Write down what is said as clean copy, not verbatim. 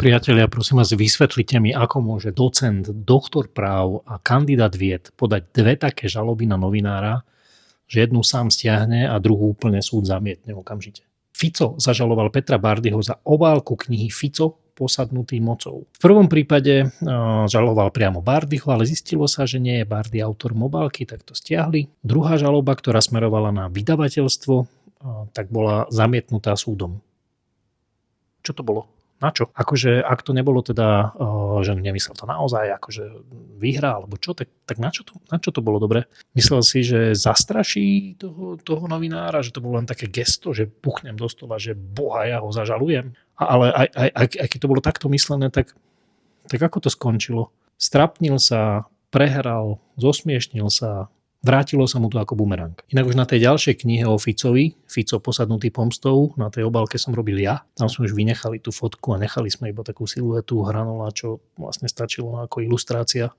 Priatelia, prosím vás, vysvetlite mi, ako môže docent, doktor práv a kandidát vied podať dve také žaloby na novinára, že jednu sám stiahne a druhú úplne súd zamietne okamžite. Fico zažaloval Petra Bardyho za obálku knihy Fico posadnutý mocou. V prvom prípade žaloval priamo Bardyho, ale zistilo sa, že nie je Bardy autorom obálky, tak to stiahli. Druhá žaloba, ktorá smerovala na vydavateľstvo, tak bola zamietnutá súdom. Čo to bolo? Na čo? Akože, ak to nebolo teda, že nemyslel to naozaj, akože vyhrá, alebo čo, tak na čo to bolo dobre? Myslel si, že zastraší toho novinára, že to bolo len také gesto, že puchnem do stola, že boha, ja ho zažalujem. Ale aj keď to bolo takto myslené, tak ako to skončilo? Strapnil sa, prehral, zosmiešnil sa, vrátilo sa mu to ako bumerang. Inak už na tej ďalšej knihe o Ficovi, Fico posadnutý pomstou, na tej obálke som robil ja. Tam sme už vynechali tú fotku a nechali sme iba takú siluetu hranola, čo vlastne stačilo ako ilustrácia.